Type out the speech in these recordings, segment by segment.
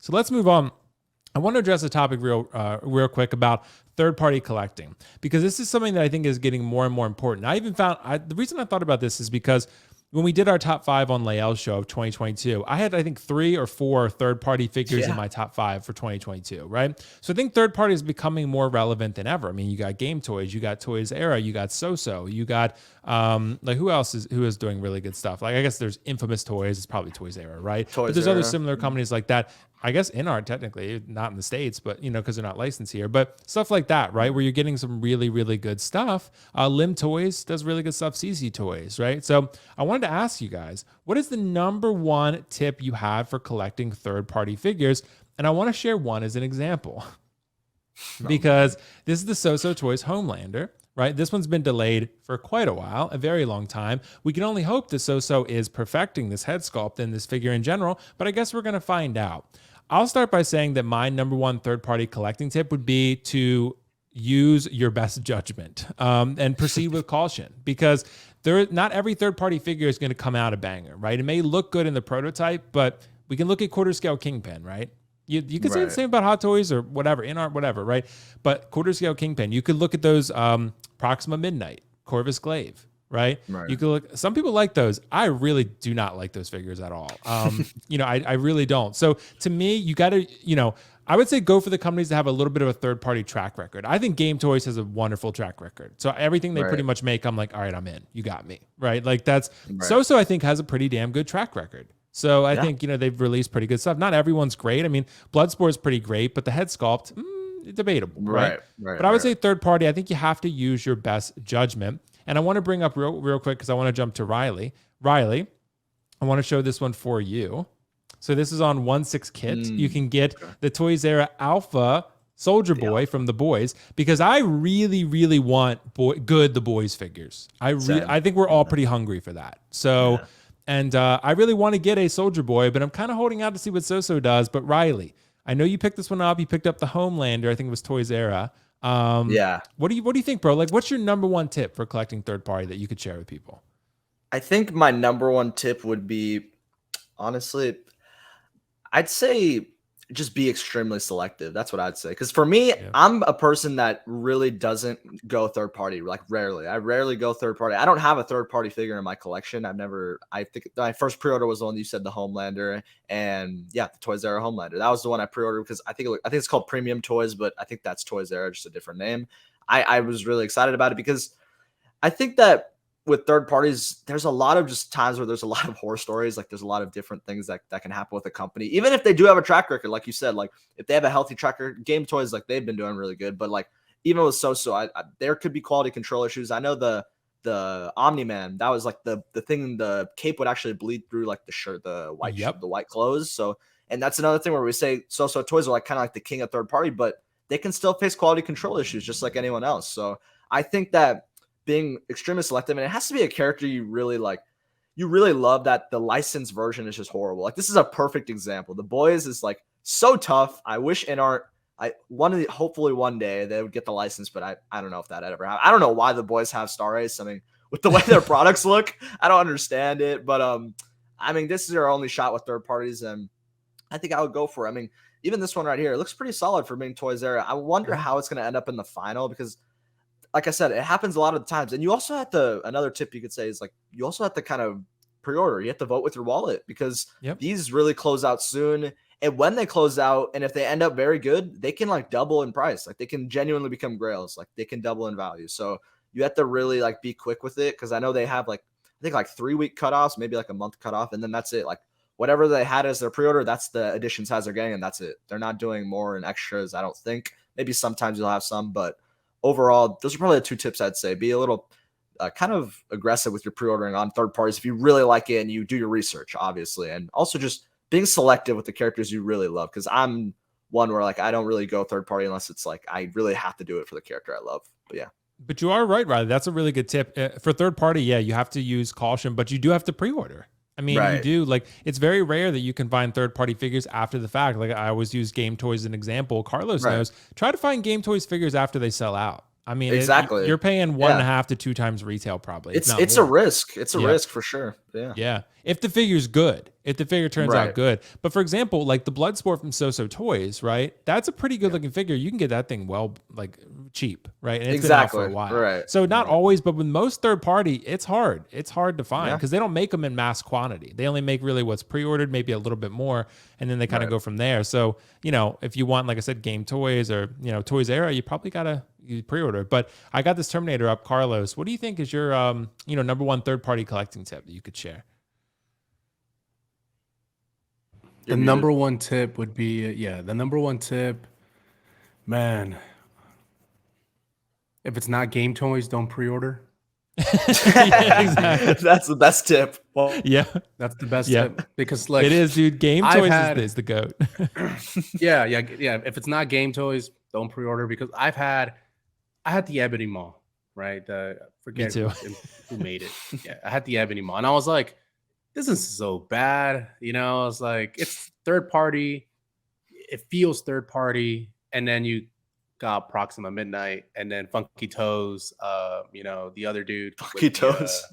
So let's move on. I want to address a topic real quick about third-party collecting, because this is something that I think is getting more and more important. I even found the reason I thought about this is because when we did our top 5 on Lael's show of 2022, I had, I think, 3 or 4 third-party figures in my top 5 for 2022, right? So I think third-party is becoming more relevant than ever. I mean, you got Game Toys, you got Toys Era, you got So-So, you got like who is doing really good stuff? Like, I guess there's Infamous Toys, it's probably Toys Era, right? But there's other similar companies like that. I guess InArt technically, not in the States, but because they're not licensed here, but stuff like that, right? Where you're getting some really, really good stuff. Lim Toys does really good stuff. CC Toys, right? So I wanted to ask you guys, what is the number one tip you have for collecting third-party figures? And I want to share one as an example because this is the So-So Toys Homelander. Right, this one's been delayed for quite a while, a very long time. We can only hope that So-So is perfecting this head sculpt and this figure in general, but I guess we're going to find out. I'll start by saying that my number one third-party collecting tip would be to use your best judgment and proceed with caution, because not every third-party figure is going to come out a banger, right? It may look good in the prototype, but we can look at quarter scale Kingpin, right? You could say the same about Hot Toys or whatever, InArt, whatever, right? But quarter scale Kingpin, you could look at those Proxima Midnight, Corvus Glaive, right? You could look. Some people like those. I really do not like those figures at all. I really don't. So to me, you got to, I would say go for the companies that have a little bit of a third party track record. I think Game Toys has a wonderful track record. So everything they pretty much make, I'm like, all right, I'm in. You got me, right? Like that's So I think has a pretty damn good track record. So I think, they've released pretty good stuff. Not everyone's great. I mean, Bloodsport is pretty great, but the head sculpt, debatable, right? But I would say third party, I think you have to use your best judgment. And I want to bring up real quick, because I want to jump to Riley. Riley, I want to show this one for you. So this is on 1/6 kit. You can get the Toys Era Alpha Soldier Boy from the boys, because I really, really want The Boys figures. I think we're all pretty hungry for that. So... Yeah. And I really want to get a Soldier Boy, but I'm kind of holding out to see what So-So does. But Riley, I know you picked this one up. You picked up the Homelander. I think it was Toys Era. What do you think, bro? Like, what's your number one tip for collecting third party that you could share with people? I think my number one tip would be, honestly, I'd say just be extremely selective. That's what I'd say. Because for me, I'm a person that really doesn't go third party, like rarely. I rarely go third party. I don't have a third party figure in my collection. I think my first pre-order was the one you said, the Homelander, and the Toys Era Homelander. That was the one I pre-ordered because I think it's called Premium Toys, but I think that's Toys Era, just a different name. I was really excited about it because I think that with third parties, there's a lot of just times where there's a lot of horror stories. Like there's a lot of different things that can happen with a company, even if they do have a track record. Like you said, like if they have a healthy track record, Game Toys, like they've been doing really good, but like even with So-So, there could be quality control issues. I know the Omni-Man, that was like the thing, the cape would actually bleed through like the shirt, the white shirt, the white clothes. So, and that's another thing where we say So-So Toys are like kind of like the king of third party, but they can still face quality control issues just like anyone else. So I think that being extremely selective, and it has to be a character you really like, you really love, that the licensed version is just horrible. Like this is a perfect example. The Boys is like so tough. I wish InArt, hopefully one day they would get the license, but I don't know if that ever happened. I don't know why the Boys have Star Ace. I mean, with the way their products look, I don't understand it. But I mean, this is our only shot with third parties, and I think I would go for it. I mean, even this one right here, it looks pretty solid for being Toys Era. I wonder how it's going to end up in the final, because like I said, it happens a lot of times. And you also have to, another tip you could say is like, you also have to kind of pre-order. You have to vote with your wallet, because these really close out soon. And when they close out, and if they end up very good, they can like double in price. Like they can genuinely become grails. Like they can double in value. So you have to really like be quick with it. Cause I know they have like, I think like 3-week cutoffs, maybe like a month cutoff. And then that's it. Like whatever they had as their pre-order, that's the edition size they're getting. And that's it. They're not doing more and extras, I don't think. Maybe sometimes you'll have some, but overall, those are probably the 2 tips I'd say. Be a little kind of aggressive with your pre-ordering on third parties if you really like it and you do your research, obviously. And also just being selective with the characters you really love, because I'm one where like I don't really go third party unless it's like I really have to do it for the character I love. But yeah. But you are right, Riley. That's a really good tip. For third party, you have to use caution, but you do have to pre-order. I mean, you do, like, it's very rare that you can find third-party figures after the fact. Like, I always use Game Toys as an example. Carlos knows. Try to find Game Toys figures after they sell out. I mean, you're paying 1.5 to 2 times retail probably. It's a risk. It's a risk for sure. Yeah. Yeah. if the figure's good, if the figure turns out Right. good. But for example, like the Bloodsport from So Toys, right? That's a pretty good looking figure. You can get that thing like cheap, right? And it's been out for a while. Right. So not always, but with most third party, it's hard. It's hard to find Yeah. because they don't make them in mass quantity. They only make really what's pre-ordered, maybe a little bit more, and then they kind of go from there. So, you know, if you want, like I said, Game Toys or, you know, Toys Era, you probably gotta pre-order. But I got this Terminator up. Carlos, what do you think is your you know, number one third party collecting tip that you could share? The number one tip would be, the number one tip, man, if it's not Game Toys, don't pre-order. Yeah, exactly. That's the best tip. Well, Yeah, that's the best tip because like it is, dude. Game Toys is the goat. yeah. If it's not Game Toys, don't pre-order because I had the Ebony Mall, right? Forget who made it. Yeah, I had the Ebony Mall, and I was like, this is so bad, you know. I was like, it's third party, it feels third party, and then you got Proxima Midnight, and then Funky Toes, you know, the other dude, Funky Toes.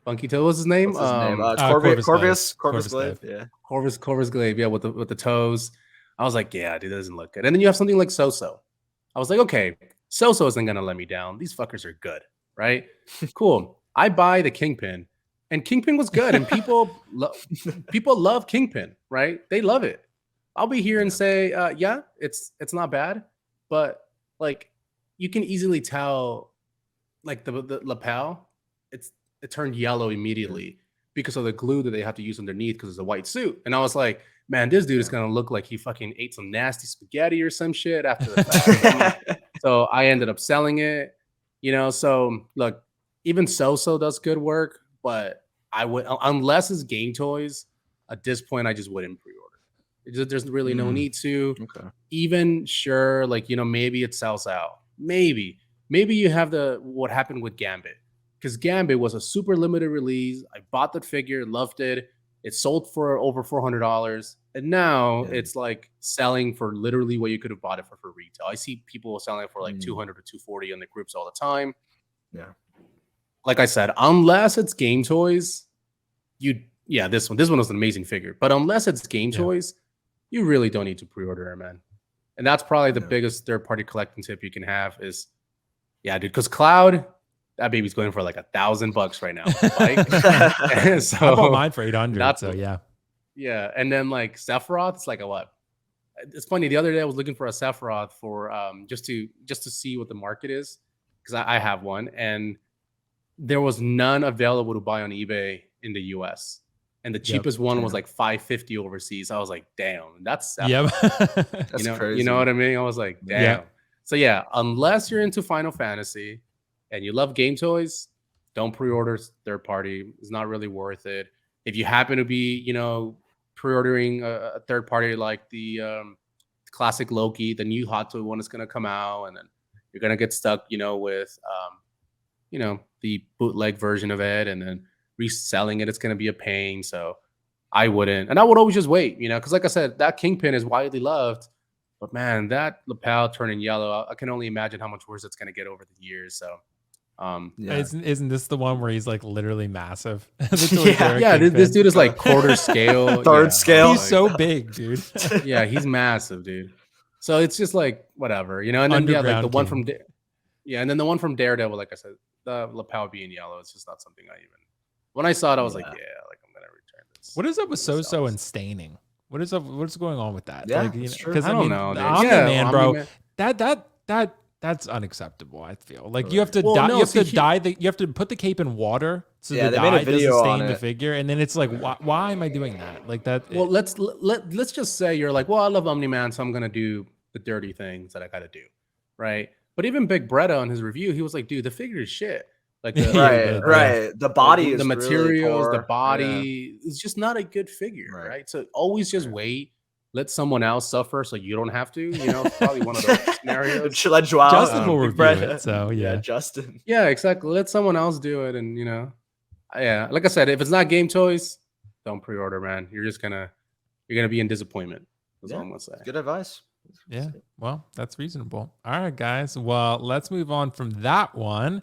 Funky Toes, what's his name? What's his name? Corvus Glaive. Yeah, Corvus Glaive. Yeah, with the toes. I was like, yeah, dude, that doesn't look good. And then you have something like So. I was like, okay, So isn't gonna let me down. These fuckers are good, right? Cool. I buy the Kingpin. And Kingpin was good, and people love Kingpin, right? They love it. I'll be here and say, yeah, it's not bad, but like you can easily tell, like the lapel, it turned yellow immediately because of the glue that they have to use underneath because it's a white suit. And I was like, man, this dude is gonna look like he fucking ate some nasty spaghetti or some shit after the fact. So I ended up selling it, you know. So look, even So does good work, but I would, unless it's Game Toys, at this point, I just wouldn't pre-order. There's really no need to. Okay. Even sure, like, you know, maybe it sells out. Maybe you have what happened with Gambit, because Gambit was a super limited release. I bought that figure, loved it. It sold for over $400, and now it's like selling for literally what you could have bought it for retail. I see people selling it for like 200 or 240 in the groups all the time. Yeah. Like I said, unless it's Game Toys, this one was an amazing figure. But unless it's Game Toys, you really don't need to pre-order it, man. And that's probably the biggest third-party collecting tip you can have is, dude, because Cloud, that baby's going for like $1,000 right now. Like, so I bought mine for 800. So yeah. Yeah, and then like Sephiroth, it's like a what? It's funny. The other day I was looking for a Sephiroth for just to see what the market is, because I have one, and there was none available to buy on eBay in the US. And the cheapest one was like $550 overseas. I was like, damn, that's that's crazy. You know what I mean? I was like, damn. Yeah. So yeah, unless you're into Final Fantasy and you love Game Toys, don't pre-order third party. It's not really worth it. If you happen to be, you know, pre-ordering a third party like the classic Loki, the new Hot Toy one is gonna come out, and then you're gonna get stuck, you know, with you know, the bootleg version of it, and then reselling it, it's going to be a pain. So I wouldn't, and I would always just wait, you know, because like I said, that Kingpin is widely loved, but man, that lapel turning yellow, I can only imagine how much worse it's going to get over the years. So isn't this the one where he's like literally massive? This dude is like quarter scale, third scale. He's so big, dude. Yeah, he's massive, dude. So it's just like whatever, you know. And then like the one from and then the one from Daredevil, like I said, the lapel being yellow, it's just not something I even. When I saw it, I was like, like I'm gonna return this. What is up with So and staining? What is up? What's going on with that? Yeah, like, because I don't know. The Omni-Man, bro. That's unacceptable. I feel like you have to you have to put the cape in water so the dye doesn't stain the figure, and then it's like, why am I doing that? Like that. Well, let's just say you're like, well, I love Omni-Man, so I'm gonna do the dirty things that I gotta do, right? But even Big Bretta on his review, he was like, dude, the figure is shit. Like the body is the materials, really the body is just not a good figure, right? So always just wait, let someone else suffer so you don't have to. You know, it's probably one of those scenarios. Justin will review it, so yeah, Justin. Yeah, exactly. Let someone else do it, and you know, like I said, if it's not Game Toys, don't pre-order, man. You're gonna be in disappointment. That's all I'm gonna say. Good advice. Yeah, well, that's reasonable. All right, guys. Well, let's move on from that one